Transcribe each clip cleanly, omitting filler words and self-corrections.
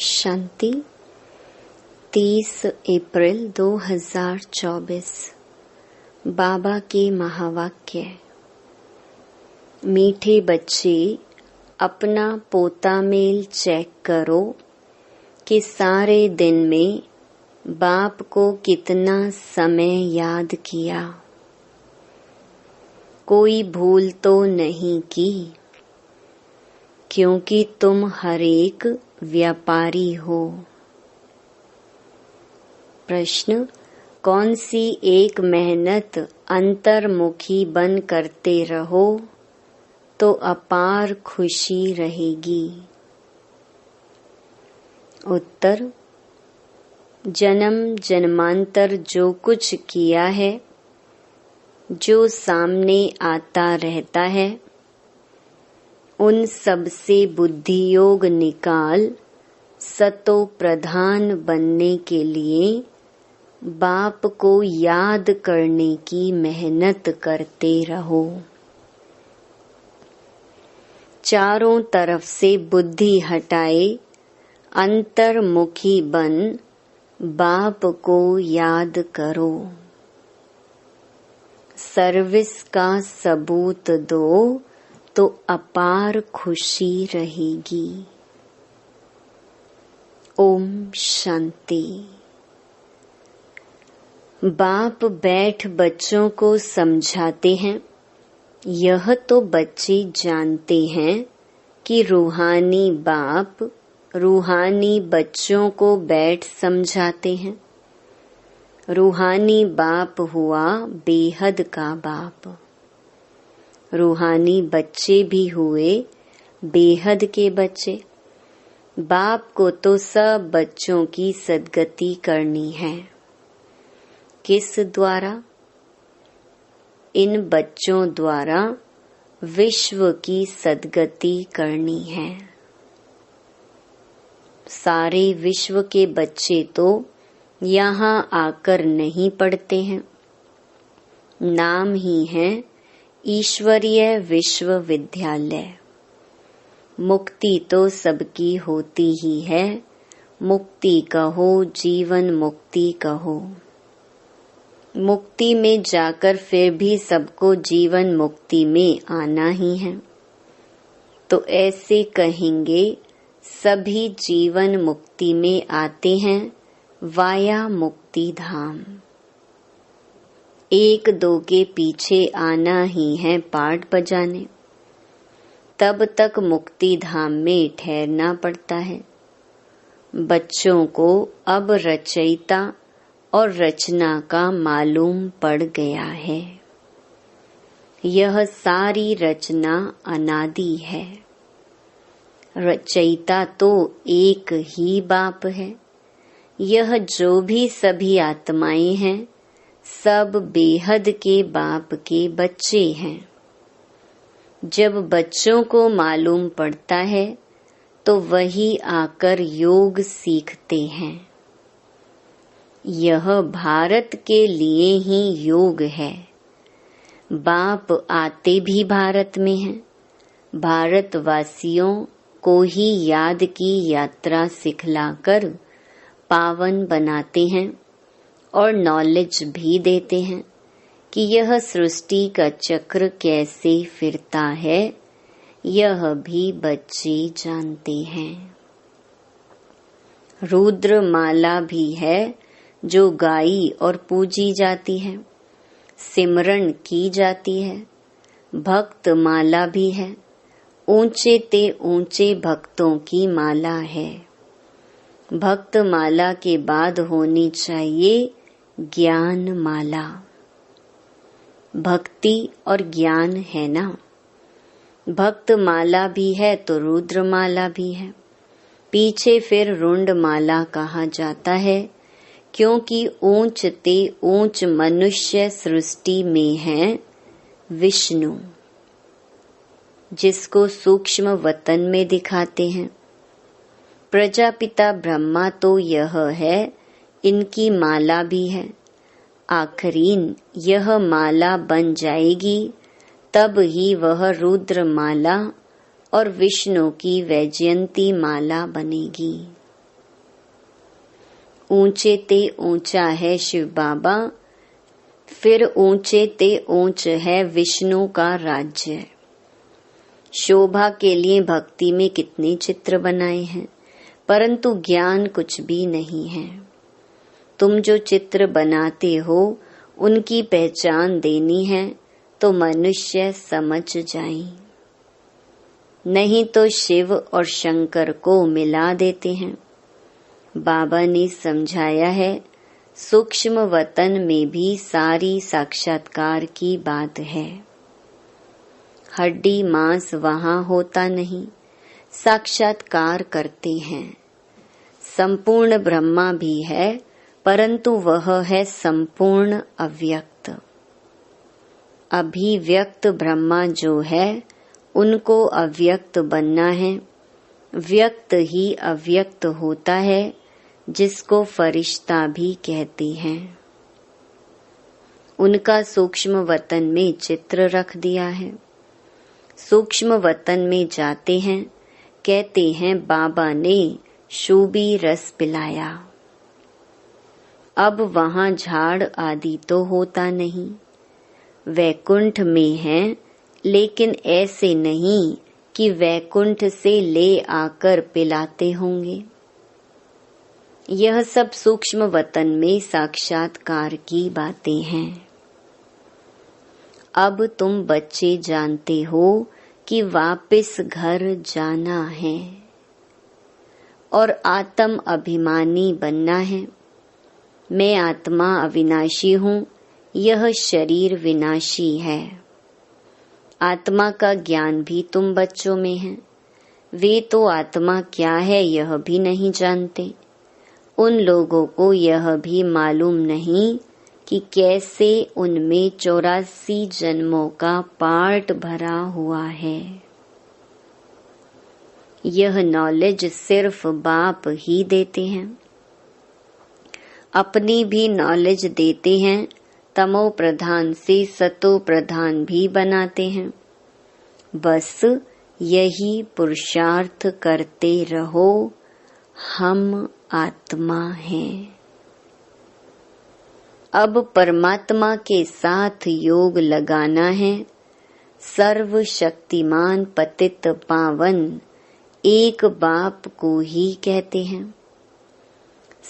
शांति 30 अप्रैल 2024। बाबा के महावाक्य। मीठे बच्चे, अपना पोता मेल चेक करो कि सारे दिन में बाप को कितना समय याद किया। कोई भूल तो नहीं की, क्योंकि तुम हरेक व्यापारी हो। प्रश्न: कौन सी एक मेहनत अंतर्मुखी बन करते रहो तो अपार खुशी रहेगी। उत्तर: जन्म जन्मांतर जो कुछ किया है, जो सामने आता रहता है, उन सब से बुद्धि योग निकाल सतो प्रधान बनने के लिए बाप को याद करने की मेहनत करते रहो। चारों तरफ से बुद्धि हटाए अंतर्मुखी बन बाप को याद करो। सर्विस का सबूत दो तो अपार खुशी रहेगी। ओम शांति। बाप बैठ बच्चों को समझाते हैं। यह तो बच्चे जानते हैं कि रूहानी बाप रूहानी बच्चों को बैठ समझाते हैं। रूहानी बाप हुआ बेहद का बाप। रूहानी बच्चे भी हुए बेहद के बच्चे। बाप को तो सब बच्चों की सद्गति करनी है। किस द्वारा? इन बच्चों द्वारा विश्व की सद्गति करनी है। सारे विश्व के बच्चे तो यहाँ आकर नहीं पढ़ते हैं। नाम ही है ईश्वरीय विश्वविद्यालय। मुक्ति तो सबकी होती ही है। मुक्ति कहो, जीवन मुक्ति कहो। मुक्ति में जाकर फिर भी सबको जीवन मुक्ति में आना ही है। तो ऐसे कहेंगे सभी जीवन मुक्ति में आते हैं वाया मुक्ति धाम। एक दो के पीछे आना ही है पाठ बजाने। तब तक मुक्ति धाम में ठहरना पड़ता है। बच्चों को अब रचयिता और रचना का मालूम पड़ गया है। यह सारी रचना अनादि है। रचयिता तो एक ही बाप है। यह जो भी सभी आत्माएं हैं, सब बेहद के बाप के बच्चे हैं। जब बच्चों को मालूम पड़ता है तो वही आकर योग सीखते हैं। यह भारत के लिए ही योग है। बाप आते भी भारत में हैं। भारतवासियों को ही याद की यात्रा सिखलाकर पावन बनाते हैं और नॉलेज भी देते हैं कि यह सृष्टि का चक्र कैसे फिरता है। यह भी बच्चे जानते हैं। रुद्र माला भी है जो गाई और पूजी जाती है, सिमरन की जाती है। भक्त माला भी है, ऊंचे ते ऊंचे भक्तों की माला है। भक्त माला के बाद होनी चाहिए ज्ञान माला। भक्ति और ज्ञान है ना। भक्त माला भी है तो रुद्र माला भी है। पीछे फिर रुंड माला कहा जाता है, क्योंकि ऊंच ते ऊंच मनुष्य सृष्टि में है विष्णु, जिसको सूक्ष्म वतन में दिखाते हैं। प्रजापिता ब्रह्मा तो यह है, इनकी माला भी है। आखरीन यह माला बन जाएगी, तब ही वह रुद्र माला और विष्णु की वैजयंती माला बनेगी। ऊंचे ते ऊंचा है शिव बाबा, फिर ऊंचे ते ऊंच है विष्णु का राज्य। शोभा के लिए भक्ति में कितने चित्र बनाए हैं, परंतु ज्ञान कुछ भी नहीं है। तुम जो चित्र बनाते हो उनकी पहचान देनी है तो मनुष्य समझ जाए, नहीं तो शिव और शंकर को मिला देते हैं। बाबा ने समझाया है, सूक्ष्म वतन में भी सारी साक्षात्कार की बात है। हड्डी मांस वहां होता नहीं, साक्षात्कार करते हैं। संपूर्ण ब्रह्मा भी है, परंतु वह है संपूर्ण अव्यक्त। अभिव्यक्त ब्रह्मा जो है उनको अव्यक्त बनना है। व्यक्त ही अव्यक्त होता है, जिसको फरिश्ता भी कहते हैं। उनका सूक्ष्म वतन में चित्र रख दिया है। सूक्ष्म वतन में जाते हैं, कहते हैं बाबा ने शूबी रस पिलाया। अब वहां झाड़ आदि तो होता नहीं। वैकुंठ में है, लेकिन ऐसे नहीं कि वैकुंठ से ले आकर पिलाते होंगे। यह सब सूक्ष्म वतन में साक्षात्कार की बातें हैं। अब तुम बच्चे जानते हो कि वापस घर जाना है और आत्म अभिमानी बनना है। मैं आत्मा अविनाशी हूँ, यह शरीर विनाशी है। आत्मा का ज्ञान भी तुम बच्चों में है। वे तो आत्मा क्या है यह भी नहीं जानते। उन लोगों को यह भी मालूम नहीं कि कैसे उनमें 84 जन्मों का पार्ट भरा हुआ है। यह नॉलेज सिर्फ बाप ही देते हैं। अपनी भी नॉलेज देते हैं, तमो प्रधान से सतो प्रधान भी बनाते हैं। बस यही पुरुषार्थ करते रहो, हम आत्मा हैं। अब परमात्मा के साथ योग लगाना है। सर्वशक्तिमान पतित पावन एक बाप को ही कहते हैं।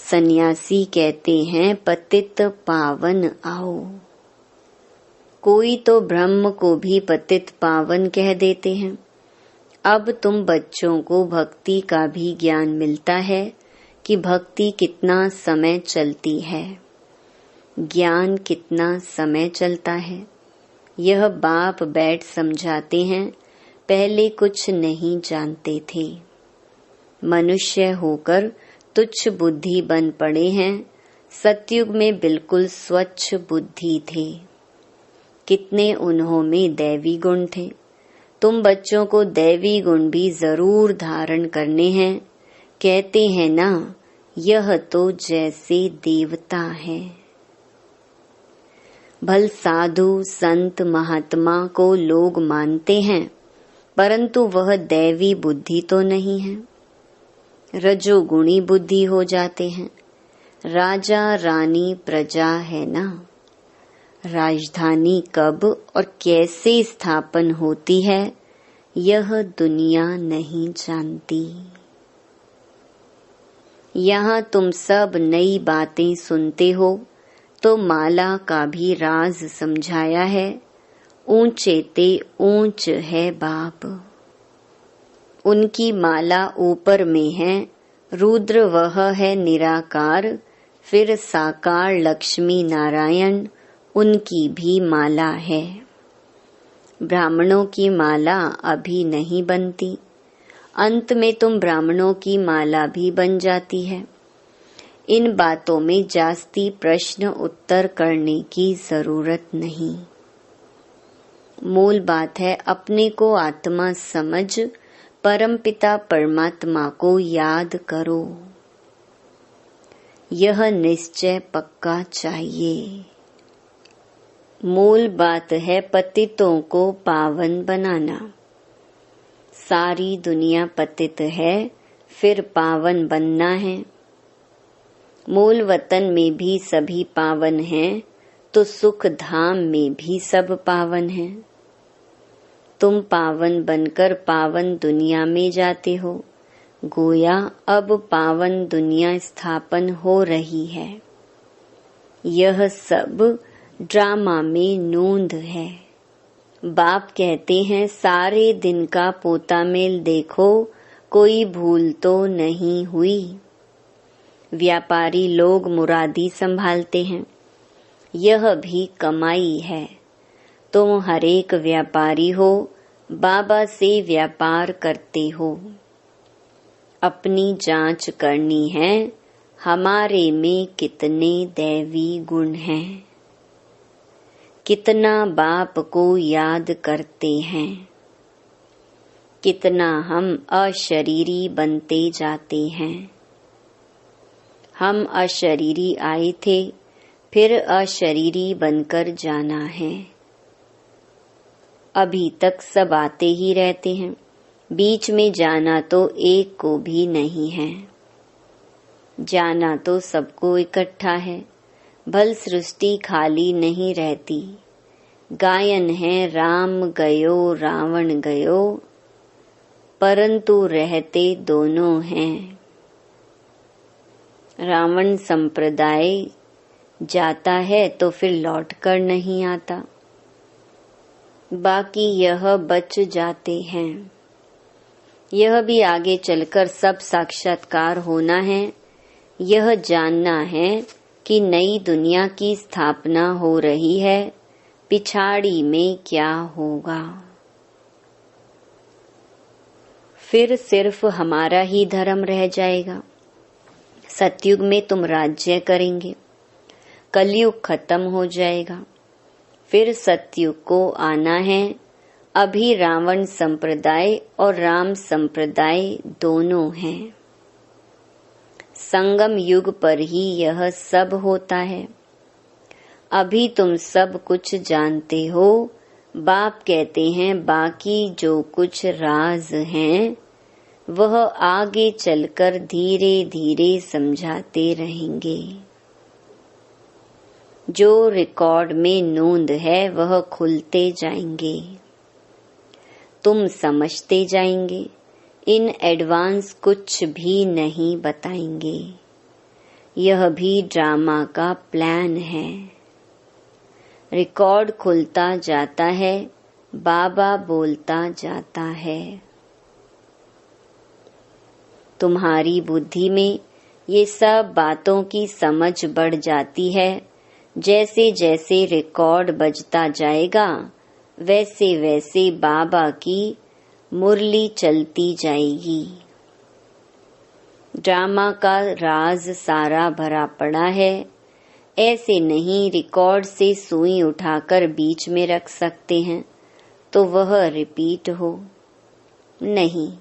सन्यासी कहते हैं पतित पावन आओ। कोई तो ब्रह्म को भी पतित पावन कह देते हैं। अब तुम बच्चों को भक्ति का भी ज्ञान मिलता है कि भक्ति कितना समय चलती है, ज्ञान कितना समय चलता है। यह बाप बैठ समझाते हैं। पहले कुछ नहीं जानते थे। मनुष्य होकर तुच्छ बुद्धि बन पड़े हैं। सतयुग में बिल्कुल स्वच्छ बुद्धि थे। कितने उन्हों में दैवी गुण थे। तुम बच्चों को दैवी गुण भी जरूर धारण करने हैं। कहते हैं ना, यह तो जैसे देवता है। भल साधु संत महात्मा को लोग मानते हैं, परंतु वह दैवी बुद्धि तो नहीं है। रजोगुणी बुद्धि हो जाते हैं। राजा रानी प्रजा है ना। राजधानी कब और कैसे स्थापन होती है, यह दुनिया नहीं जानती। यहाँ तुम सब नई बातें सुनते हो, तो माला का भी राज समझाया है। ऊंचे ते ऊंच है बाप। उनकी माला ऊपर में है। रुद्र वह है निराकार। फिर साकार लक्ष्मी नारायण, उनकी भी माला है। ब्राह्मणों की माला अभी नहीं बनती। अंत में तुम ब्राह्मणों की माला भी बन जाती है। इन बातों में जास्ती प्रश्न उत्तर करने की जरूरत नहीं। मूल बात है अपने को आत्मा समझ परमपिता परमात्मा को याद करो। यह निश्चय पक्का चाहिए। मूल बात है पतितों को पावन बनाना। सारी दुनिया पतित है, फिर पावन बनना है। मूल वतन में भी सभी पावन हैं, तो सुख धाम में भी सब पावन हैं। तुम पावन बनकर पावन दुनिया में जाते हो, गोया अब पावन दुनिया स्थापन हो रही है। यह सब ड्रामा में नोंद है। बाप कहते हैं, सारे दिन का पोता मेल देखो, कोई भूल तो नहीं हुई। व्यापारी लोग मुरादी संभालते हैं, यह भी कमाई है। तुम हरेक व्यापारी हो, बाबा से व्यापार करते हो। अपनी जांच करनी है, हमारे में कितने दैवी गुण हैं, कितना बाप को याद करते हैं, कितना हम अशरीरी बनते जाते हैं। हम अशरीरी आए थे, फिर अशरीरी बनकर जाना है। अभी तक सब आते ही रहते हैं, बीच में जाना तो एक को भी नहीं है। जाना तो सबको इकट्ठा है, भल सृष्टि खाली नहीं रहती। गायन है राम गयो रावण गयो, परंतु रहते दोनों हैं। रावण संप्रदाय जाता है तो फिर लौट कर नहीं आता, बाकी यह बच जाते हैं। यह भी आगे चलकर सब साक्षात्कार होना है। यह जानना है कि नई दुनिया की स्थापना हो रही है, पिछाड़ी में क्या होगा। फिर सिर्फ हमारा ही धर्म रह जाएगा। सतयुग में तुम राज्य करेंगे, कलयुग खत्म हो जाएगा, फिर सतयुग को आना है। अभी रावण संप्रदाय और राम संप्रदाय दोनों हैं। संगम युग पर ही यह सब होता है। अभी तुम सब कुछ जानते हो। बाप कहते हैं, बाकी जो कुछ राज हैं वह आगे चलकर धीरे धीरे समझाते रहेंगे। जो रिकॉर्ड में नोंद है वह खुलते जाएंगे, तुम समझते जाएंगे। इन एडवांस कुछ भी नहीं बताएंगे। यह भी ड्रामा का प्लान है। रिकॉर्ड खुलता जाता है, बाबा बोलता जाता है। तुम्हारी बुद्धि में ये सब बातों की समझ बढ़ जाती है। जैसे जैसे रिकॉर्ड बजता जाएगा, वैसे वैसे बाबा की मुरली चलती जाएगी। ड्रामा का राज सारा भरा पड़ा है। ऐसे नहीं रिकॉर्ड से सुई उठाकर बीच में रख सकते हैं तो वह रिपीट हो। नहीं,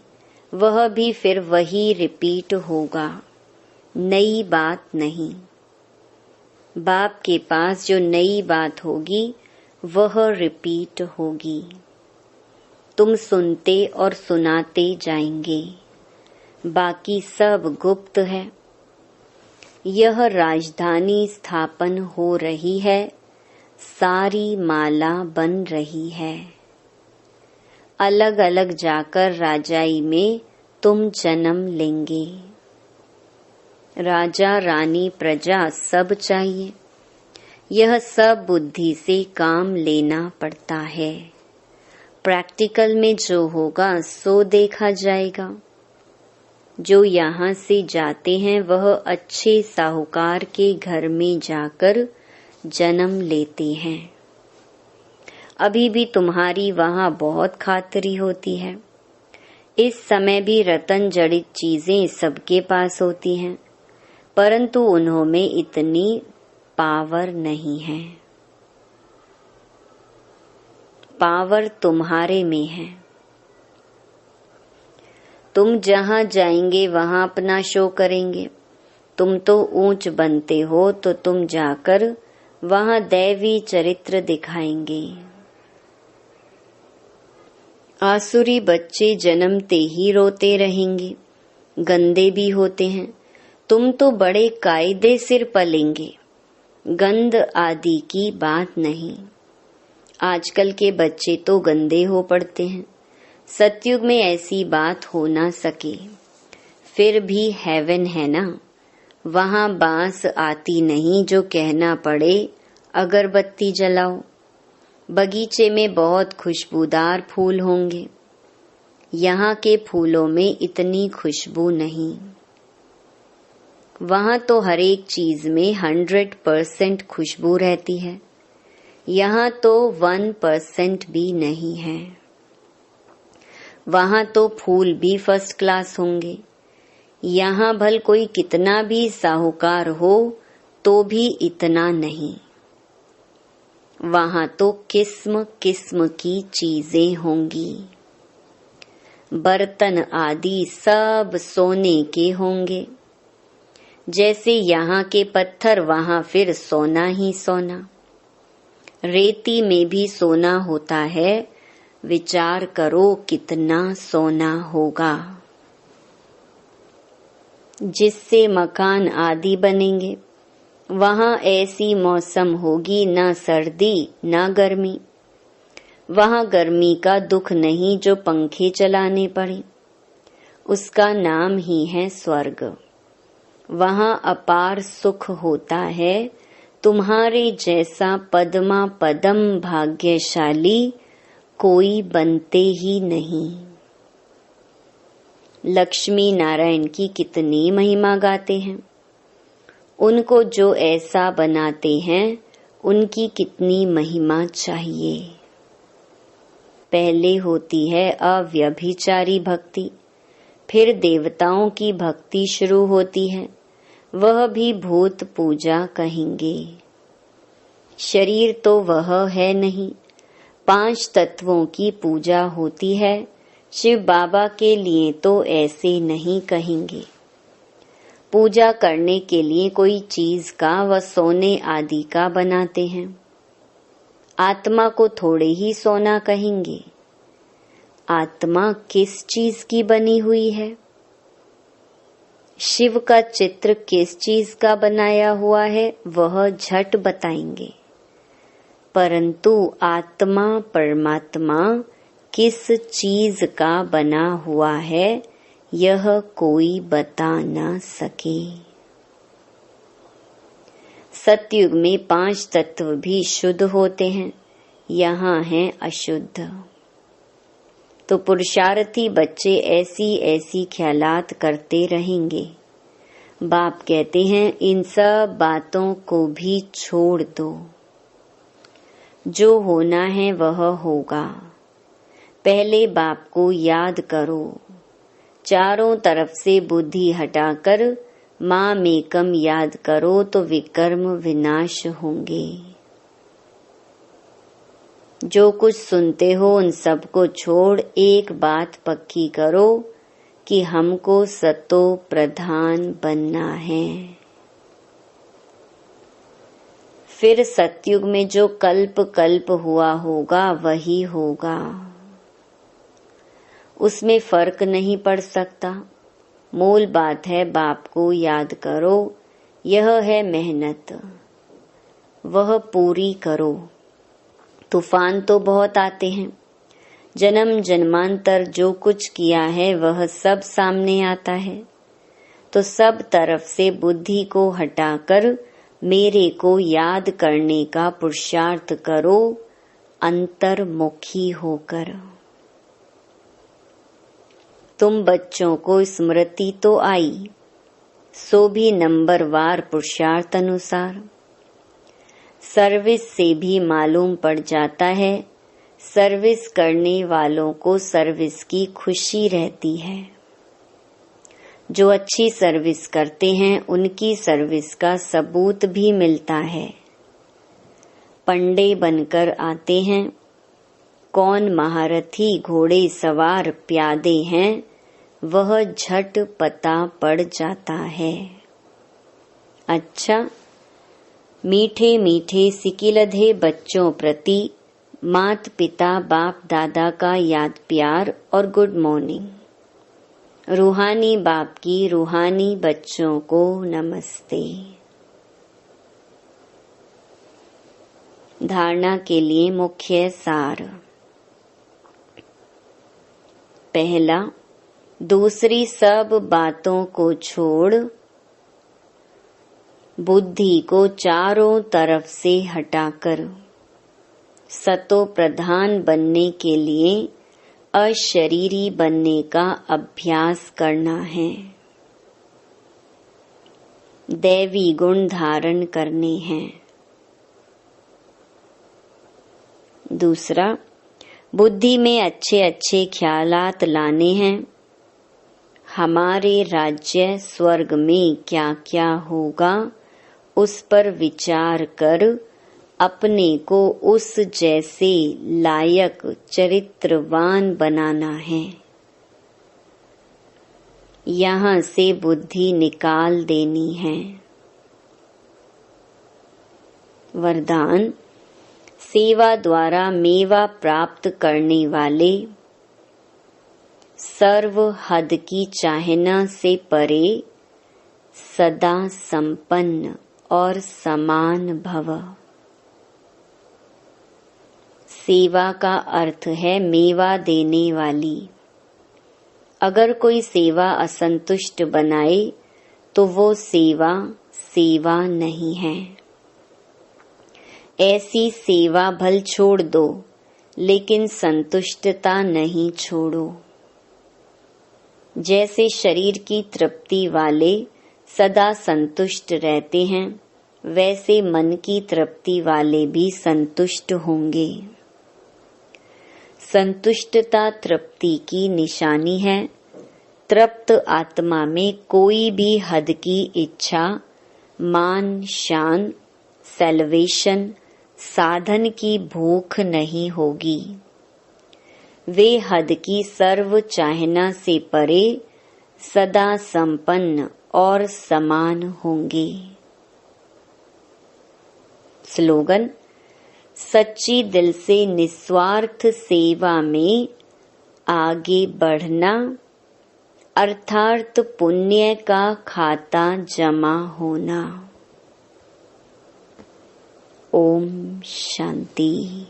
वह भी फिर वही रिपीट होगा, नई बात नहीं। बाप के पास जो नई बात होगी वह रिपीट होगी। तुम सुनते और सुनाते जाएंगे, बाकी सब गुप्त है। यह राजधानी स्थापन हो रही है, सारी माला बन रही है। अलग अलग जाकर राजाई में तुम जन्म लेंगे। राजा रानी प्रजा सब चाहिए। यह सब बुद्धि से काम लेना पड़ता है। प्रैक्टिकल में जो होगा सो देखा जाएगा। जो यहाँ से जाते हैं वह अच्छे साहूकार के घर में जाकर जन्म लेते हैं। अभी भी तुम्हारी वहाँ बहुत खातिरी होती है। इस समय भी रतन जड़ित चीजें सबके पास होती हैं, परंतु उन्होंने इतनी पावर नहीं है। पावर तुम्हारे में है। तुम जहाँ जाएंगे वहाँ अपना शो करेंगे। तुम तो ऊंच बनते हो तो तुम जाकर वहाँ दैवी चरित्र दिखाएंगे। आसुरी बच्चे जन्मते ही रोते रहेंगे, गंदे भी होते हैं, तुम तो बड़े कायदे सिर पलेंगे, गंध आदि की बात नहीं। आजकल के बच्चे तो गंदे हो पड़ते हैं। सतयुग में ऐसी बात हो ना सके। फिर भी हेवन है ना, वहां बांस आती नहीं जो कहना पड़े अगरबत्ती जलाओ। बगीचे में बहुत खुशबूदार फूल होंगे, यहाँ के फूलों में इतनी खुशबू नहीं। वहां तो हर एक चीज में 100% खुशबू रहती है, यहाँ तो 1% भी नहीं है। वहां तो फूल भी फर्स्ट क्लास होंगे, यहाँ भल कोई कितना भी साहूकार हो तो भी इतना नहीं। वहां तो किस्म किस्म की चीजें होंगी। बर्तन आदि सब सोने के होंगे। जैसे यहाँ के पत्थर वहां फिर सोना ही सोना। रेती में भी सोना होता है, विचार करो कितना सोना होगा। जिससे मकान आदि बनेंगे, वहां ऐसी मौसम होगी, ना सर्दी ना गर्मी। वहां गर्मी का दुख नहीं जो पंखे चलाने पड़े, उसका नाम ही है स्वर्ग। वहां अपार सुख होता है, तुम्हारे जैसा पद्मा पदम भाग्यशाली कोई बनते ही नहीं। लक्ष्मी नारायण की कितनी महिमा गाते हैं, उनको जो ऐसा बनाते हैं उनकी कितनी महिमा चाहिए। पहले होती है अव्यभिचारी भक्ति, फिर देवताओं की भक्ति शुरू होती है, वह भी भूत पूजा कहेंगे। शरीर तो वह है नहीं, 5 तत्वों की पूजा होती है। शिव बाबा के लिए तो ऐसे नहीं कहेंगे। पूजा करने के लिए कोई चीज का व सोने आदि का बनाते हैं। आत्मा को थोड़े ही सोना कहेंगे। आत्मा किस चीज की बनी हुई है? शिव का चित्र किस चीज का बनाया हुआ है वह झट बताएंगे, परंतु आत्मा परमात्मा किस चीज का बना हुआ है यह कोई बता ना सके। सतयुग में 5 तत्व भी शुद्ध होते हैं, यहाँ है अशुद्ध। तो पुरुषार्थी बच्चे ऐसी ऐसी ख्यालात करते रहेंगे। बाप कहते हैं इन सब बातों को भी छोड़ दो, जो होना है वह होगा। पहले बाप को याद करो, चारों तरफ से बुद्धि हटाकर माँ मेकम याद करो तो विकर्म विनाश होंगे। जो कुछ सुनते हो उन सबको छोड़ एक बात पक्की करो कि हमको सतो प्रधान बनना है। फिर सतयुग में जो कल्प कल्प हुआ होगा वही होगा, उसमें फर्क नहीं पड़ सकता। मूल बात है बाप को याद करो, यह है मेहनत, वह पूरी करो। तूफान तो बहुत आते हैं, जन्म जन्मांतर जो कुछ किया है वह सब सामने आता है। तो सब तरफ से बुद्धि को हटाकर मेरे को याद करने का पुरुषार्थ करो, अंतर्मुखी होकर। तुम बच्चों को स्मृति तो आई, सो भी नंबरवार पुरुषार्थ अनुसार। सर्विस से भी मालूम पड़ जाता है, सर्विस करने वालों को सर्विस की खुशी रहती है। जो अच्छी सर्विस करते हैं उनकी सर्विस का सबूत भी मिलता है। पंडे बनकर आते हैं, कौन महारथी घोड़े सवार प्यादे हैं वह झट पता पड़ जाता है। अच्छा, मीठे मीठे सिकिलधे बच्चों प्रति मात पिता बाप दादा का याद प्यार और गुड मॉर्निंग। रूहानी बाप की रूहानी बच्चों को नमस्ते। धारणा के लिए मुख्य सार। पहला, दूसरी सब बातों को छोड़ बुद्धि को चारों तरफ से हटाकर सतो प्रधान बनने के लिए अशरीरी बनने का अभ्यास करना है। दैवी गुण धारण करने हैं। दूसरा, बुद्धि में अच्छे अच्छे ख्यालात लाने हैं। हमारे राज्य स्वर्ग में क्या क्या होगा उस पर विचार कर अपने को उस जैसे लायक चरित्रवान बनाना है। यहाँ से बुद्धि निकाल देनी है। वरदान, सेवा द्वारा मेवा प्राप्त करने वाले सर्व हद की चाहना से परे सदा संपन्न और समान भव। सेवा का अर्थ है मेवा देने वाली। अगर कोई सेवा असंतुष्ट बनाए तो वो सेवा सेवा नहीं है। ऐसी सेवा भल छोड़ दो, लेकिन संतुष्टता नहीं छोड़ो। जैसे शरीर की तृप्ति वाले सदा संतुष्ट रहते हैं, वैसे मन की तृप्ति वाले भी संतुष्ट होंगे। संतुष्टता तृप्ति की निशानी है। तृप्त आत्मा में कोई भी हद की इच्छा, मान शान, सैल्वेशन, साधन की भूख नहीं होगी। वे हद की सर्व चाहना से परे सदा संपन्न और समान होंगे। स्लोगन, सच्ची दिल से निस्वार्थ सेवा में आगे बढ़ना, अर्थात पुण्य का खाता जमा होना। ओम शांति।